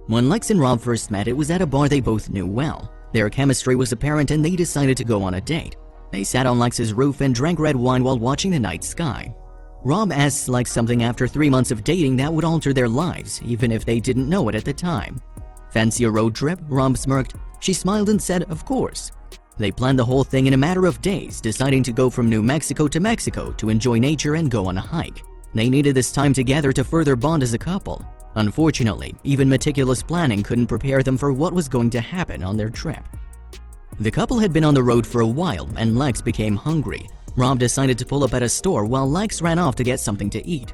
When Lex and Rob first met, it was at a bar they both knew well. Their chemistry was apparent and they decided to go on a date. They sat on Lex's roof and drank red wine while watching the night sky. Rob asks Lex something after 3 months of dating that would alter their lives, even if they didn't know it at the time. "Fancy a road trip?" Rob smirked. She smiled and said, "Of course." They planned the whole thing in a matter of days, deciding to go from New Mexico to Mexico to enjoy nature and go on a hike. They needed this time together to further bond as a couple. Unfortunately, even meticulous planning couldn't prepare them for what was going to happen on their trip. The couple had been on the road for a while and Lex became hungry. Rob decided to pull up at a store while Lex ran off to get something to eat.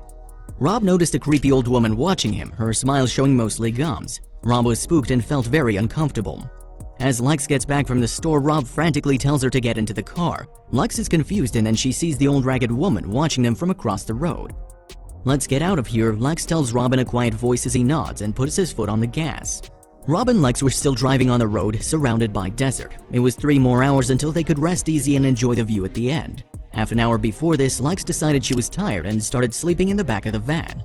Rob noticed a creepy old woman watching him, her smile showing mostly gums. Rob was spooked and felt very uncomfortable. As Lex gets back from the store, Rob frantically tells her to get into the car. Lex is confused and then she sees the old ragged woman watching them from across the road. "Let's get out of here," Lex tells Rob in a quiet voice as he nods and puts his foot on the gas. Rob and Lex were still driving on the road, surrounded by desert. It was 3 more hours until they could rest easy and enjoy the view at the end. Half an hour before this, Lex decided she was tired and started sleeping in the back of the van.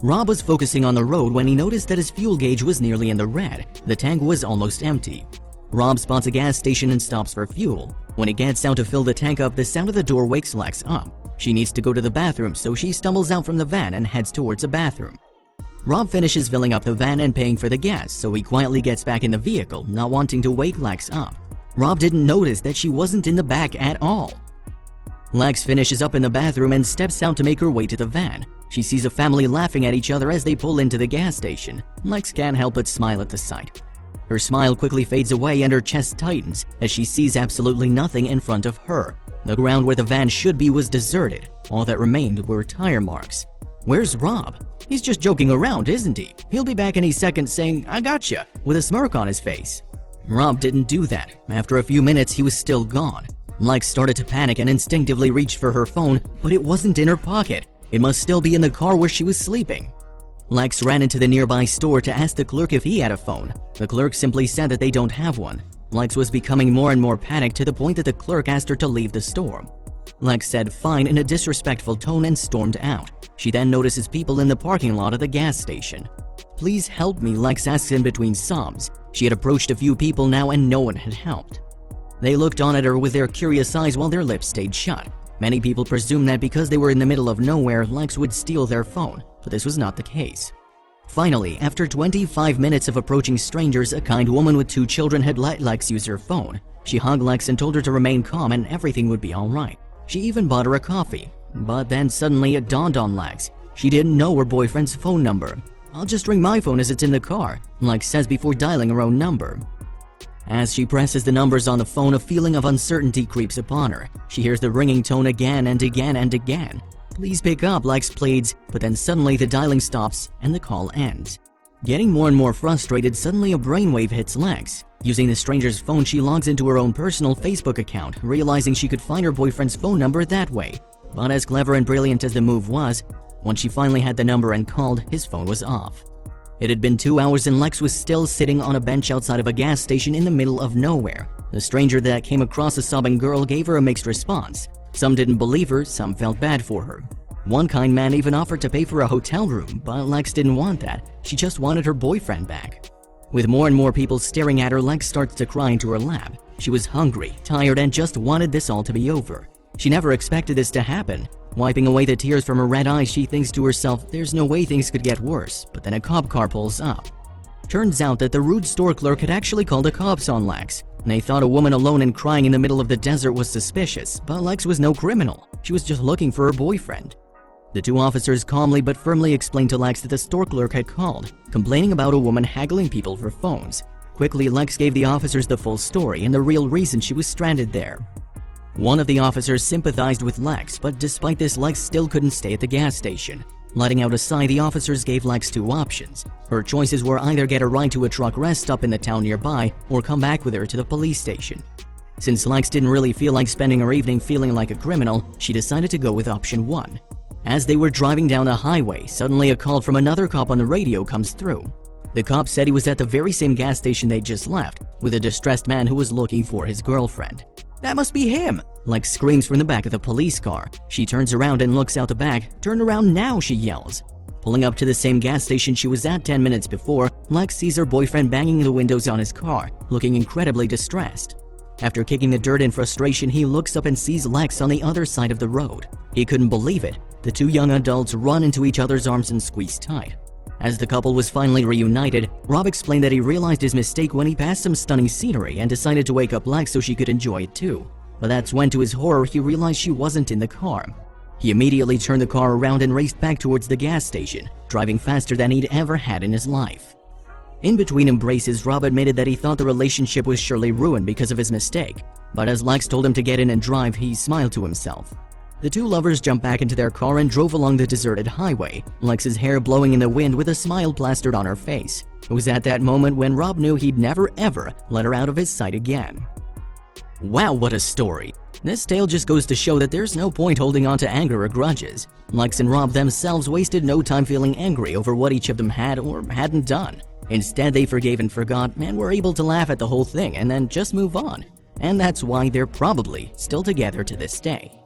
Rob was focusing on the road when he noticed that his fuel gauge was nearly in the red. The tank was almost empty. Rob spots a gas station and stops for fuel. When he gets out to fill the tank up, the sound of the door wakes Lex up. She needs to go to the bathroom, so she stumbles out from the van and heads towards a bathroom. Rob finishes filling up the van and paying for the gas, so he quietly gets back in the vehicle, not wanting to wake Lex up. Rob didn't notice that she wasn't in the back at all. Lex finishes up in the bathroom and steps out to make her way to the van. She sees a family laughing at each other as they pull into the gas station. Lex can't help but smile at the sight. Her smile quickly fades away and her chest tightens as she sees absolutely nothing in front of her. The ground where the van should be was deserted. All that remained were tire marks. Where's Rob? He's just joking around, isn't he? He'll be back any second saying, "I gotcha," with a smirk on his face. Rob didn't do that. After a few minutes, he was still gone. Lex started to panic and instinctively reached for her phone, but it wasn't in her pocket. It must still be in the car where she was sleeping. Lex ran into the nearby store to ask the clerk if he had a phone. The clerk simply said that they don't have one. Lex was becoming more and more panicked to the point that the clerk asked her to leave the store. Lex said fine in a disrespectful tone and stormed out. She then notices people in the parking lot of the gas station. "Please help me," Lex asks in between sobs. She had approached a few people now and no one had helped. They looked on at her with their curious eyes while their lips stayed shut. Many people presumed that because they were in the middle of nowhere, Lex would steal their phone, but this was not the case. Finally, after 25 minutes of approaching strangers, a kind woman with 2 children had let Lex use her phone. She hugged Lex and told her to remain calm and everything would be alright. She even bought her a coffee. But then suddenly it dawned on Lex. She didn't know her boyfriend's phone number. "I'll just ring my phone as it's in the car," Lex says before dialing her own number. As she presses the numbers on the phone, a feeling of uncertainty creeps upon her. She hears the ringing tone again and again and again. "Please pick up," Lex pleads, but then suddenly the dialing stops and the call ends. Getting more and more frustrated, suddenly a brainwave hits Lex. Using the stranger's phone, she logs into her own personal Facebook account, realizing she could find her boyfriend's phone number that way. But as clever and brilliant as the move was, once she finally had the number and called, his phone was off. It had been 2 hours and Lex was still sitting on a bench outside of a gas station in the middle of nowhere. The stranger that came across the sobbing girl gave her a mixed response. Some didn't believe her, some felt bad for her. One kind man even offered to pay for a hotel room, but Lex didn't want that. She just wanted her boyfriend back. With more and more people staring at her, Lex starts to cry into her lap. She was hungry, tired, and just wanted this all to be over. She never expected this to happen. Wiping away the tears from her red eyes, she thinks to herself, there's no way things could get worse, but then a cop car pulls up. Turns out that the rude store clerk had actually called the cops on Lex. They thought a woman alone and crying in the middle of the desert was suspicious, but Lex was no criminal. She was just looking for her boyfriend. The 2 officers calmly but firmly explained to Lex that the store clerk had called, complaining about a woman haggling people for phones. Quickly, Lex gave the officers the full story and the real reason she was stranded there. One of the officers sympathized with Lex, but despite this, Lex still couldn't stay at the gas station. Letting out a sigh, the officers gave Lex 2 options. Her choices were either get a ride to a truck rest stop in the town nearby or come back with her to the police station. Since Lex didn't really feel like spending her evening feeling like a criminal, she decided to go with option 1. As they were driving down the highway, suddenly a call from another cop on the radio comes through. The cop said he was at the very same gas station they just left, with a distressed man who was looking for his girlfriend. "That must be him!" Lex screams from the back of the police car. She turns around and looks out the back. "Turn around now," she yells. Pulling up to the same gas station she was at 10 minutes before, Lex sees her boyfriend banging the windows on his car, looking incredibly distressed. After kicking the dirt in frustration, he looks up and sees Lex on the other side of the road. He couldn't believe it. The two young adults run into each other's arms and squeeze tight. As the couple was finally reunited, Rob explained that he realized his mistake when he passed some stunning scenery and decided to wake up Lex so she could enjoy it too. But that's when, to his horror, he realized she wasn't in the car. He immediately turned the car around and raced back towards the gas station, driving faster than he'd ever had in his life. In between embraces, Rob admitted that he thought the relationship was surely ruined because of his mistake. But as Lex told him to get in and drive, he smiled to himself. The two lovers jumped back into their car and drove along the deserted highway, Lex's hair blowing in the wind with a smile plastered on her face. It was at that moment when Rob knew he'd never ever let her out of his sight again. Wow, what a story! This tale just goes to show that there's no point holding on to anger or grudges. Lex and Rob themselves wasted no time feeling angry over what each of them had or hadn't done. Instead, they forgave and forgot and were able to laugh at the whole thing and then just move on. And that's why they're probably still together to this day.